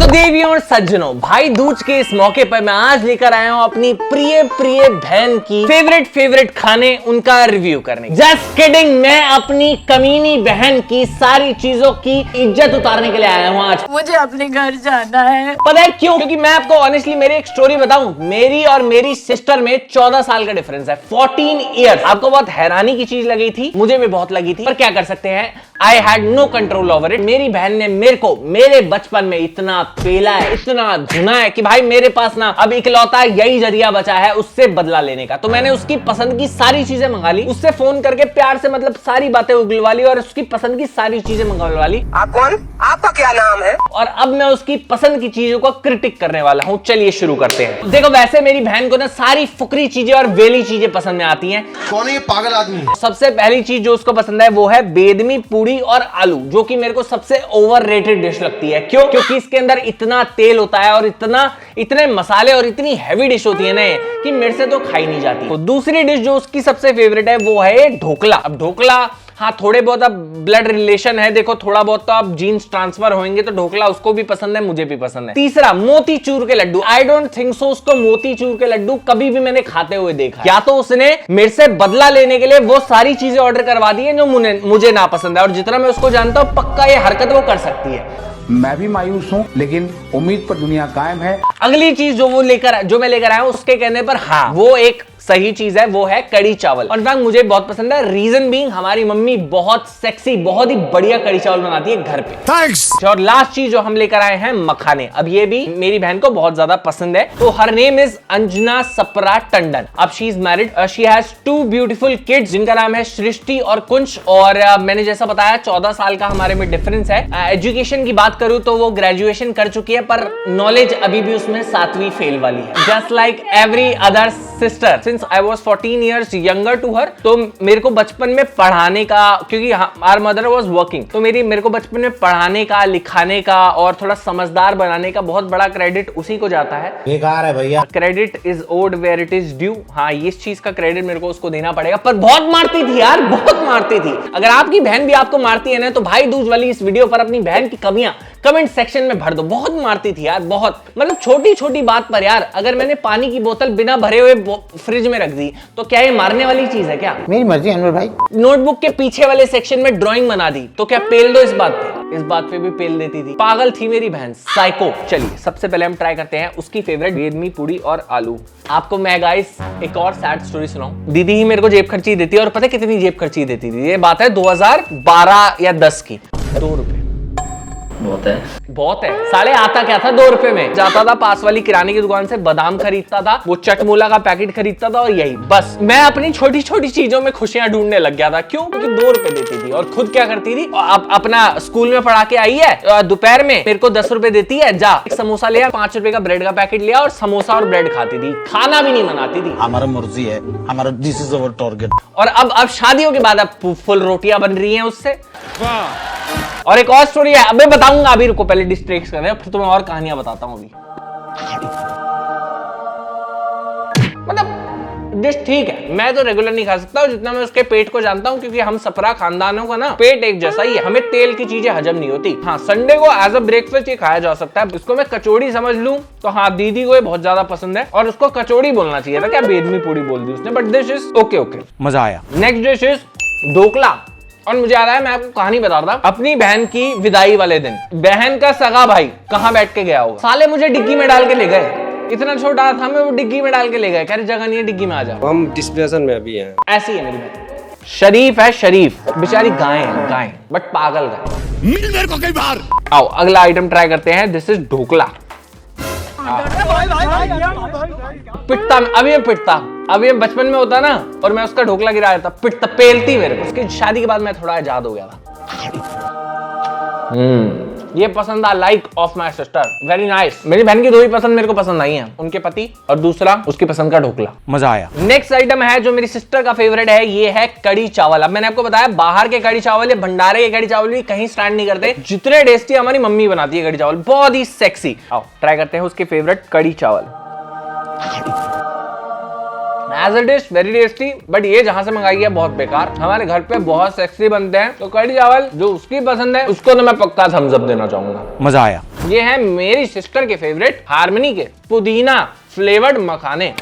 तो देवियों और सज्जनों, भाई दूज के इस मौके पर मैं आज लेकर आया हूं अपनी प्रिय प्रिय बहन की फेवरेट खाने, उनका रिव्यू करने। जस्ट किडिंग, मैं अपनी कमीनी बहन की सारी चीजों की इज्जत उतारने के लिए आया हूं आज। मुझे अपने घर जाना है। पता है क्यों? क्योंकि मैं आपको ऑनेस्टली मेरी एक स्टोरी बताऊं, मेरी और मेरी सिस्टर में 14 साल का डिफरेंस है, 14 ईयर्स। आपको बहुत हैरानी की चीज लगी थी, मुझे भी बहुत लगी थी, पर क्या कर सकते हैं, I had no control over it. मेरी बहन ने मेरे को मेरे बचपन में इतना पेला है, इतना धुना है कि भाई मेरे पास ना अब इकलौता यही जरिया बचा है उससे बदला लेने का। तो मैंने उसकी पसंद की सारी चीजें मंगा ली, उससे फोन करके प्यार से मतलब सारी बातें उगलवा ली और उसकी पसंद की सारी चीजें मंगवा ली। आप कौन? आपका क्या नाम है? और अब मैं उसकी पसंद की चीजों को क्रिटिक करने वाला हूं। चलिए शुरू करते हैं। देखो, वैसे मेरी बहन को ना सारी फुकरी चीजें और वेली चीजें पसंद में आती हैं। कौन है ये पागल आदमी? सबसे पहली चीज जो उसको पसंद है वो है बेदमी पूड़ी और आलू, जो कि मेरे को सबसे ओवररेटेड डिश लगती है। क्यों? क्योंकि इसके अंदर इतना तेल होता है और इतने मसाले और इतनी हैवी डिश होती है ना कि मेरे से तो खाई नहीं जाती। तो दूसरी डिश जो उसकी सबसे फेवरेट है वो है ढोकला। अब ढोकला, हाँ थोड़े बहुत अब ब्लड रिलेशन है, देखो थोड़ा बहुत तो अब जीन्स ट्रांसफर होंगे, तो ढोकला उसको भी पसंद है, मुझे भी पसंद है। तीसरा, मोतीचूर के laddoo. I don't think so उसको मोतीचूर के लड्डू कभी भी मैंने खाते हुए देखा। या तो उसने मेरे से बदला लेने के लिए वो सारी चीजें ऑर्डर करवा दी है जो मुझे ना पसंद है, और जितना मैं उसको जानता हूं पक्का ये हरकत वो कर सकती है। मैं भी मायूस हूं, लेकिन उम्मीद पर दुनिया कायम है। अगली चीज जो मैं लेकर आया हूं, उसके कहने पर हाँ वो एक सही चीज है, वो है कड़ी चावल। और इनफैक्ट मुझे बहुत पसंद है। रीजन बीइंग, हमारी मम्मी बहुत सेक्सी, बहुत ही बढ़िया कड़ी चावल बनाती है घर पे। थैंक्स। और लास्ट चीज जो हम लेकर आए हैं, मखाने। अब ये भी मेरी बहन को बहुत ज्यादा पसंद है। तो her name is Anjana Sapra Tandon. अब she is married, she has 2 beautiful kids जिनका नाम है सृष्टि और कुंज। और मैंने जैसा बताया 14 साल का हमारे में डिफरेंस है। एजुकेशन की बात करूं तो वो ग्रेजुएशन कर चुकी है, पर नॉलेज अभी भी उसमें 7वीं फेल वाली है, just like every other sister. Since I was 14 years younger to her, तो मेरे को बचपन में पढ़ाने का, क्योंकि our mother was working, तो मेरे को बचपन में पढ़ाने का, लिखाने का और थोड़ा समझदार बनाने का बहुत बड़ा क्रेडिट उसी को जाता है। बेकार है भैया। Credit is owed where it is due. हाँ, इस चीज का क्रेडिट मेरे को उसको देना पड़ेगा। पर बहुत मारती थी यार, बहुत मारती थी। अगर आपकी बहन भी आपको मारती है ना, तो भाई दूज वाली इस वीडियो पर अपनी बहन की कमियां कमेंट सेक्शन में भर दो। बहुत मारती थी यार, बहुत, मतलब छोटी छोटी बात पर यार। अगर मैंने पानी की बोतल बिना भरे हुए फ्रिज में रख दी तो क्या ये मारने वाली चीज है क्या? मेरी मर्जी अनवर भाई। नोटबुक के पीछे वाले सेक्शन में ड्राइंग बना दी तो क्या पेल दो इस बात पे? इस बात पे भी पेल देती थी। पागल थी मेरी बहन, साइको। चलिए सबसे पहले हम ट्राई करते हैं उसकी फेवरेट बेदमी पूड़ी और आलू। आपको मैं गाइस एक और सैड स्टोरी सुनाऊं। दीदी ही मेरे को जेब खर्ची देती है, और पता है कितनी जेब खर्ची देती थी? ये बात है 2012 या 10 की। 2 रुपए बहुत है साले। आता क्या था 2 रुपए में? जाता था पास वाली किराने की दुकान से, बादाम खरीदता था, वो चटमूला का पैकेट खरीदता था, और यही बस। मैं अपनी छोटी छोटी चीजों में खुशियां ढूंढने लग गया था। क्यों? क्योंकि 2 रुपए देती थी। और खुद क्या करती थी, अपना स्कूल में पढ़ा के आई है, दोपहर में मेरे को 10 रुपए देती है, जा एक समोसा लिया, 5 रुपए का ब्रेड का पैकेट लिया और समोसा और ब्रेड खाती थी, खाना भी नहीं बनाती थी। हमारा मर्जी है, हमारा दिस इज अवर टारगेट। और अब शादियों के बाद अब फुल रोटियां बन रही हैं उससे। और एक और स्टोरी है, अबे बताऊंगा, अभी रुको, पहले डिस्ट्रैक्ट कर रहे हैं, फिर तुम्हें और कहानियां बताता हूं। अभी मतलब डिश ठीक है, मैं तो रेगुलर नहीं खा सकता, जितना मैं उसके पेट को जानता हूं, क्योंकि हम सपरा खानदानों का ना पेट एक जैसा ही है, हमें तेल की चीजें हजम नहीं होती। हाँ, संडे को एज अ ब्रेकफास्ट ये खाया जा सकता है। इसको मैं कचौड़ी समझ लूं तो हाँ, दीदी को ये बहुत ज्यादा पसंद है, और उसको कचौड़ी बोलना चाहिए था, क्या बेदमी पूड़ी बोल दी उसने, बट दिस इज ओके। मजा आया। Next dish is dhokla. और मुझे आ रहा है, मैं आपको कहानी बता रहा था अपनी बहन की विदाई वाले दिन। बहन का सगा भाई कहां बैठ के गया होगा, साले मुझे डिग्गी में डाल के ले गए। इतना छोटा था मैं, वो डिग्गी में डाल के ले गए, कह रहे जगह नहीं है डिग्गी में आ जाओ। हम डिस्प्रेशन में अभी हैं। ऐसी है मेरी बहन। शरीफ है, शरीफ बेचारी, गाय है गाय, बट पागल गाय। मिल मेरे को कई बार। आओ अगला आइटम ट्राई करते हैं। This is dhokla. पिटता अभी मैं पिटता, अभी मैं बचपन में होता ना और मैं उसका ढोकला गिरा देता, पिटता, पेलती मेरे को। उसकी शादी के बाद मैं थोड़ा आजाद हो गया था। ये पसंद आ like of my sister, very nice. मेरी बहन की 2 ही पसंद मेरे को पसंद आई हैं, उनके पति और दूसरा उसकी पसंद का ढोकला। मजा आया। नेक्स्ट आइटम है जो मेरी सिस्टर का फेवरेट है, ये है कड़ी चावल। अब मैंने आपको बताया बाहर के कड़ी चावल या भंडारे के कड़ी चावल भी कहीं स्टैंड नहीं करते, जितने टेस्टी हमारी मम्मी बनाती है कड़ी चावल, बहुत ही सेक्सी। आओ ट्राई करते हैं उसके फेवरेट कड़ी चावल। As a dish very tasty, but ये जहां से मंगाई है बहुत बेकार। हमारे घर पे बहुत सेक्सी बनते हैं, तो कढ़ी चावल जो उसकी पसंद है उसको तो मैं पक्का थम्स अप देना चाहूंगा। मजा आया। ये है मेरी सिस्टर के फेवरेट हार्मनी के पुदीना फ्लेवर्ड मखाने।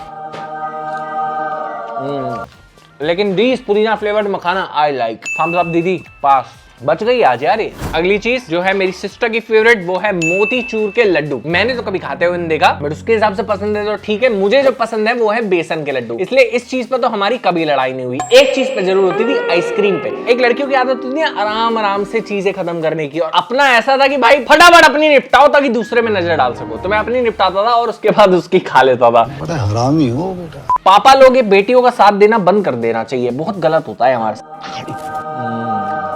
लेकिन these pudina flavoured makhana I like. Thumbs up दीदी, पास। बच गई आज यार ये। अगली चीज जो है मेरी सिस्टर की फेवरेट वो है मोतीचूर के लड्डू। मैंने तो कभी खाते हुए नहीं देखा, बट उसके हिसाब से पसंद है तो ठीक है। मुझे जो पसंद है वो है बेसन के लड्डू, इसलिए इस चीज पर तो हमारी कभी लड़ाई नहीं हुई। एक चीज पे जरूर होती थी, आइसक्रीम पे। एक लड़कियों की आदत होती है आराम आराम से चीजें खत्म करने की, और अपना ऐसा था कि भाई फटाफट अपनी निपटाओ ताकि दूसरे में नजर डाल सको। तो मैं अपनी निपटाता था और उसके बाद उसकी खा लेता था। बड़ा हरामी हो बेटा। पापा लोग ये बेटियों का साथ देना बंद कर देना चाहिए, बहुत गलत होता है हमारे साथ।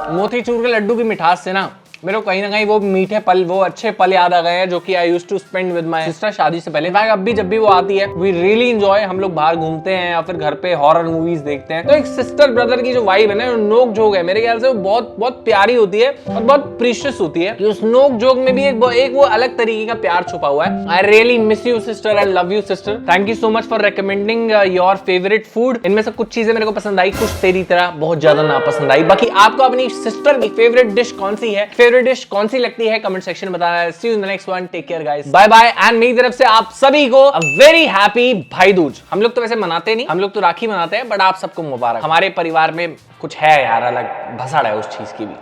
मोतीचूर के लड्डू की मिठास से ना मेरे को कहीं ना कहीं वो मीठे पल, वो अच्छे पल याद आ गए हैं जो कि I used to spend with my sister शादी से पहले। अब भी जब भी वो आती है वी रियली एंजॉय। हम लोग बाहर घूमते हैं या फिर घर पे हॉरर मूवीज देखते हैं। तो एक सिस्टर ब्रदर की जो वाइब है ना, नोक जोक है, मेरे ख्याल से वो बहुत बहुत प्यारी होती है और बहुत प्रीशियस होती है कि उस नोक जोक में भी एक वो अलग तरीके का प्यार छुपा हुआ है। I really miss you sister and love you sister. Thank you so much for recommending your favourite food. इनमें से कुछ चीजें मेरे को पसंद आई, कुछ तेरी तरह बहुत ज्यादा ना पसंद आई। बाकी आपको अपनी सिस्टर की फेवरेट डिश कौन सी है, फेवरेट डिश कौन सी लगती है, कमेंट सेक्शन में बताना। See you in the next one, take care guys, bye bye. And मेरी तरफ से आप सभी को अ वेरी हैप्पी भाई दूज। हम लोग तो वैसे मनाते नहीं, हम लोग तो राखी मनाते हैं, बट आप सबको मुबारक। हमारे परिवार में कुछ है यार अलग भसड़ है उस चीज की भी।